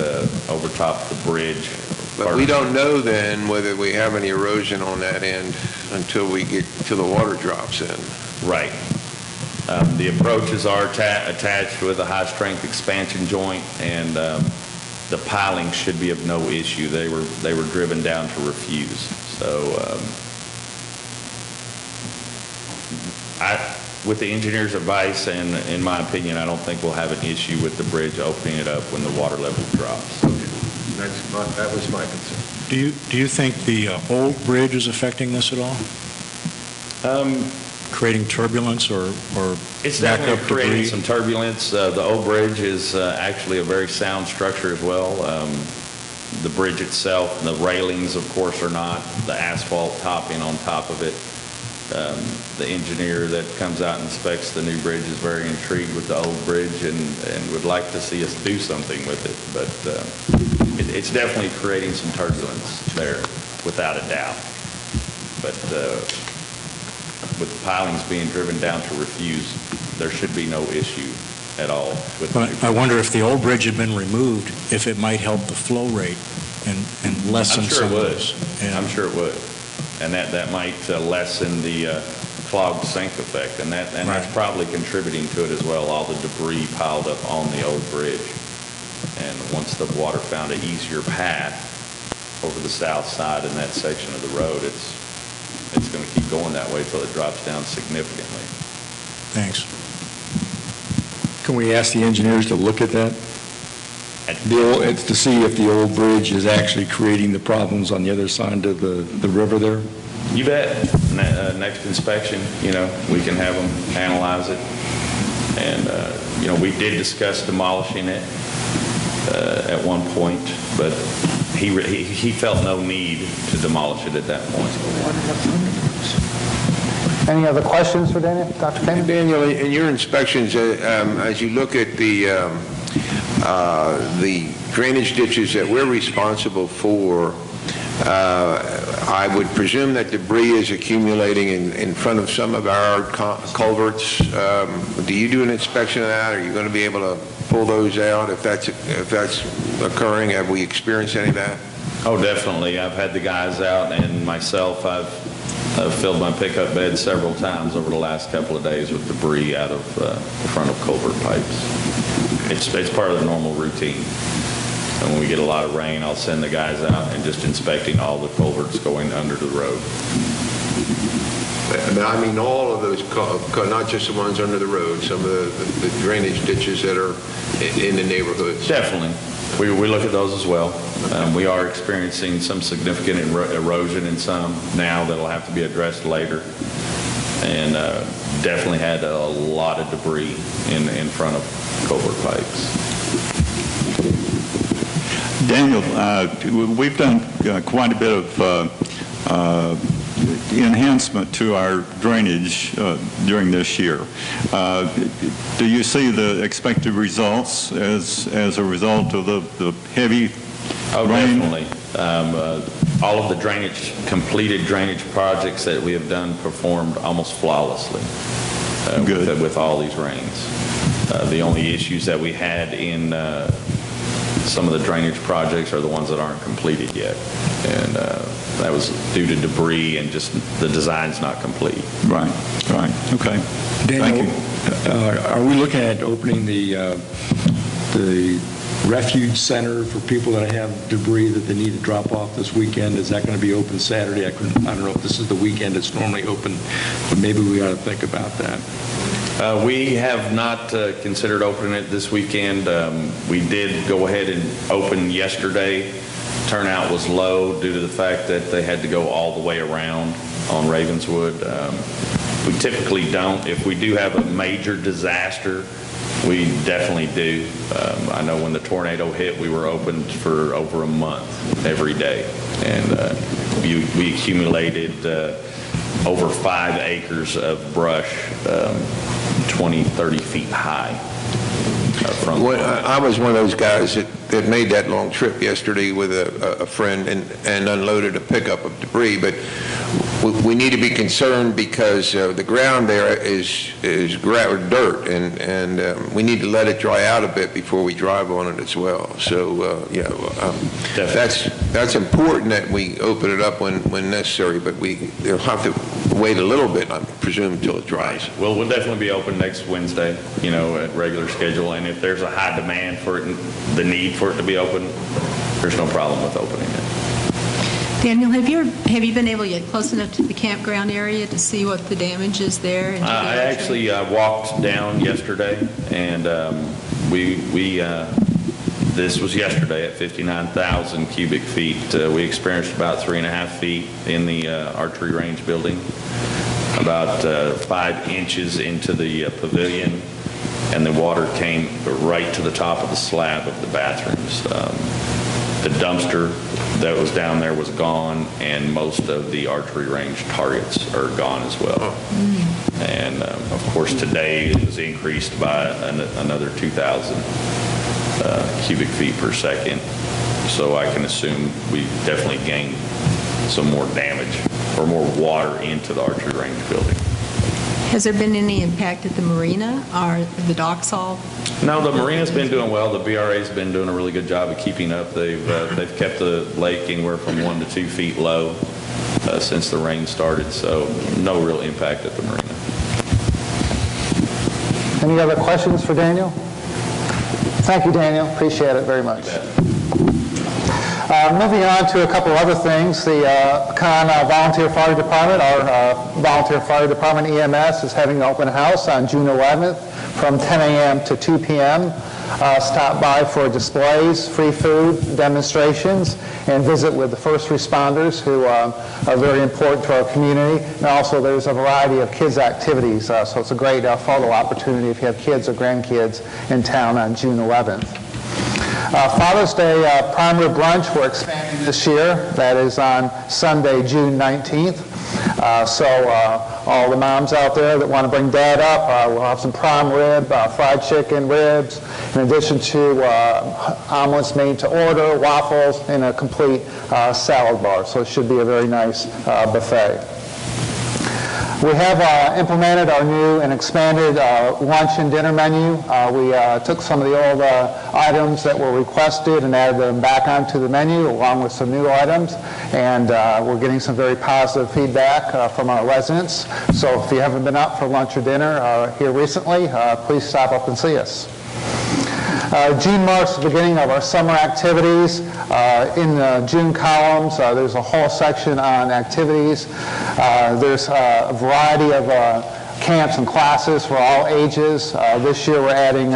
overtopped the bridge. But we don't know then whether we have any erosion on that end until the water drops in. Right. The approaches are attached with a high-strength expansion joint, and the piling should be of no issue. They were driven down to refuse. So with the engineer's advice and in my opinion, I don't think we'll have an issue with the bridge opening it up when the water level drops. That was my concern. Do you think the old bridge is affecting this at all? Creating turbulence or It's back definitely up creating debris? some turbulence. The old bridge is actually a very sound structure as well. The bridge itself, the railings, of course, are not. The asphalt topping on top of it. The engineer that comes out and inspects the new bridge is very intrigued with the old bridge and would like to see us do something with it. But it's definitely creating some turbulence there, without a doubt. But with the pilings being driven down to refuse, there should be no issue at all with the new But I wonder if the old bridge had been removed, if it might help the flow rate and lessen I'm sure some it of would. those. Yeah. I'm sure it would. And that might lessen the clogged sink effect, and that's Right. probably contributing to it as well, all the debris piled up on the old bridge. And once the water found an easier path over the south side in that section of the road, it's going to keep going that way till it drops down significantly. Thanks. Can we ask the engineers to look at that? It's to see if the old bridge is actually creating the problems on the other side of the river there? You bet. Next inspection, we can have them analyze it. And, we did discuss demolishing it at one point, but he felt no need to demolish it at that point. Any other questions for Daniel? Dr. Chaney? Daniel, in your inspections, as you look at the drainage ditches that we're responsible for, I would presume that debris is accumulating in front of some of our culverts. Do you do an inspection of that? Are you going to be able to pull those out if that's occurring? Have we experienced any of that? Oh, definitely. I've had the guys out, and myself, I've filled my pickup bed several times over the last couple of days with debris out of the front of culvert pipes. It's part of the normal routine. And when we get a lot of rain, I'll send the guys out and just inspecting all the culverts going under the road. I mean, all of those, not just the ones under the road, some of the drainage ditches that are in the neighborhoods. Definitely. We look at those as well. We are experiencing some significant erosion in some now that'll have to be addressed later. And definitely had a lot of debris in front of culvert pipes. Daniel, we've done quite a bit of enhancement to our drainage during this year. Do you see the expected results as a result of the heavy rain? Definitely. All of the completed drainage projects that we have done performed almost flawlessly with all these rains. The only issues that we had in some of the drainage projects are the ones that aren't completed yet. And that was due to debris and just the design's not complete. Right. Okay. Daniel, Thank you. Are we looking at opening the refuge center for people that have debris that they need to drop off this weekend? Is that going to be open Saturday? I don't know if this is the weekend it's normally open, but maybe we ought to think about that. We have not considered opening it this weekend. We did go ahead and open yesterday. Turnout was low due to the fact that they had to go all the way around on Ravenswood. We typically don't. If we do have a major disaster, we definitely do. I know when the tornado hit, we were open for over a month every day. And we accumulated over 5 acres of brush, 20, 30 feet high. I was one of those guys that made that long trip yesterday with a friend and unloaded a pickup of debris, but we need to be concerned because the ground there is dirt, and we need to let it dry out a bit before we drive on it as well. So that's important that we open it up when necessary, but they'll have to wait a little bit, I presume, until it dries. Well, we'll definitely be open next Wednesday, at regular schedule, and if there's a high demand for it and the need for it to be open, there's no problem with opening it. Daniel, have you been able to get close enough to the campground area to see what the damage is there? And I actually walked down yesterday, and this was yesterday at 59,000 cubic feet. We experienced about 3.5 feet in the archery range building, about 5 inches into the pavilion, and the water came right to the top of the slab of the bathrooms. The dumpster that was down there was gone, and most of the archery range targets are gone as well. And of course today it was increased by another 2,000 cubic feet per second. So I can assume we definitely gained some more damage or more water into the archery range building. Has there been any impact at the marina? Are the docks all? No, the marina's been doing well. The BRA's been doing a really good job of keeping up. They've kept the lake anywhere from 1 to 2 feet low since the rain started, so no real impact at the marina. Any other questions for Daniel? Thank you, Daniel. Appreciate it very much. Moving on to a couple other things. The Pecan Volunteer Fire Department, our Volunteer Fire Department EMS, is having an open house on June 11th from 10 a.m. to 2 p.m. Stop by for displays, free food, demonstrations, and visit with the first responders who are very important to our community. And also there's a variety of kids' activities, so it's a great photo opportunity if you have kids or grandkids in town on June 11th. Father's Day prime rib brunch we're expanding this year. That is on Sunday, June 19th. So all the moms out there that want to bring dad up, we'll have some prime rib, fried chicken, ribs, in addition to omelets made to order, waffles, and a complete salad bar. So it should be a very nice buffet. We have implemented our new and expanded lunch and dinner menu. We took some of the old items that were requested and added them back onto the menu along with some new items. And we're getting some very positive feedback from our residents. So if you haven't been up for lunch or dinner here recently, please stop up and see us. June marks the beginning of our summer activities. In the June columns, there's a whole section on activities. There's a variety of camps and classes for all ages. This year we're adding,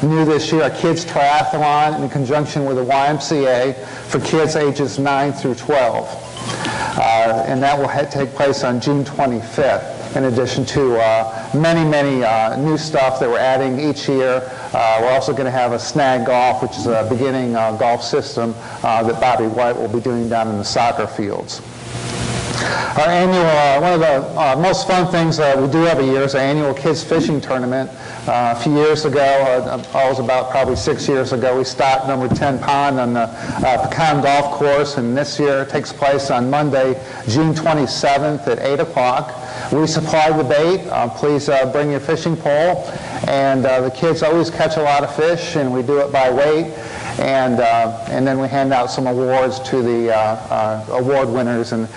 new this year, a kids triathlon in conjunction with the YMCA for kids ages 9 through 12. And that will take place on June 25th. In addition to many new stuff that we're adding each year. We're also going to have a snag golf, which is a beginning golf system that Bobby White will be doing down in the soccer fields. Our annual, one of the most fun things we do every year is our annual kids fishing tournament. A few years ago, I was about probably 6 years ago, we stocked number 10 pond on the Pecan Golf Course, and this year it takes place on Monday, June 27th at 8 o'clock. We supply the bait. Please bring your fishing pole. And the kids always catch a lot of fish, and we do it by weight. And then we hand out some awards to the award winners, and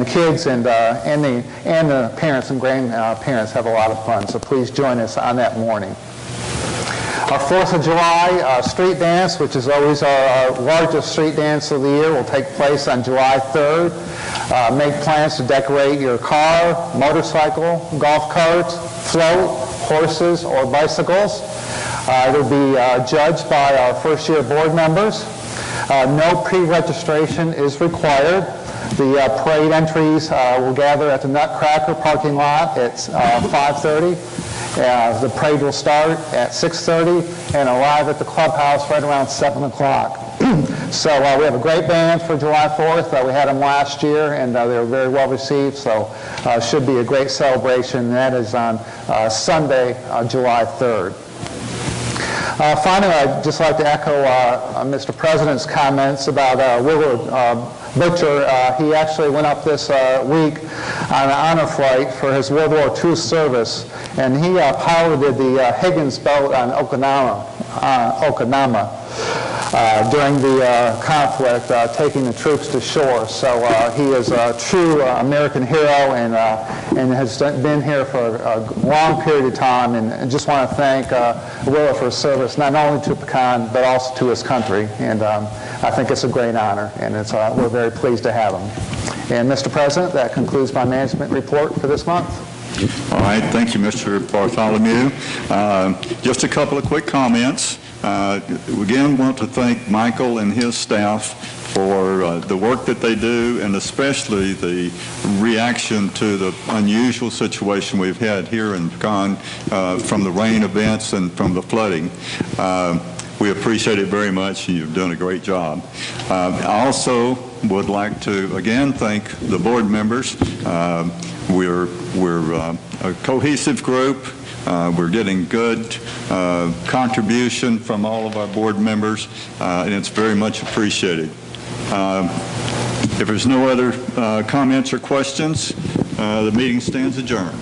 the kids and the parents and grandparents have a lot of fun. So please join us on that morning. Our 4th of July street dance, which is always our largest street dance of the year, will take place on July 3rd. Make plans to decorate your car, motorcycle, golf carts, float, horses, or bicycles. It will be judged by our first-year board members. No pre-registration is required. The parade entries will gather at the Nutcracker parking lot at 5:30. The parade will start at 6:30 and arrive at the clubhouse right around 7 o'clock. So we have a great band for July 4th. We had them last year, and they were very well received, so it should be a great celebration. That is on Sunday, July 3rd. Finally, I'd just like to echo Mr. President's comments about Willard Butcher. He actually went up this week on an honor flight for his World War II service, and he piloted the Higgins boat on Okinawa during the conflict, taking the troops to shore. So he is a true American hero and has been here for a long period of time. And I just want to thank Willa for his service, not only to Pecan, but also to his country. And I think it's a great honor, and we're very pleased to have him. And Mr. President, that concludes my management report for this month. All right, thank you, Mr. Bartholomew. Just a couple of quick comments. Again, want to thank Michael and his staff for the work that they do, and especially the reaction to the unusual situation we've had here in Pecan from the rain events and from the flooding. We appreciate it very much, and you've done a great job. I also would like to again thank the board members. We're a cohesive group. We're getting good contribution from all of our board members, and it's very much appreciated. If there's no other comments or questions, the meeting stands adjourned.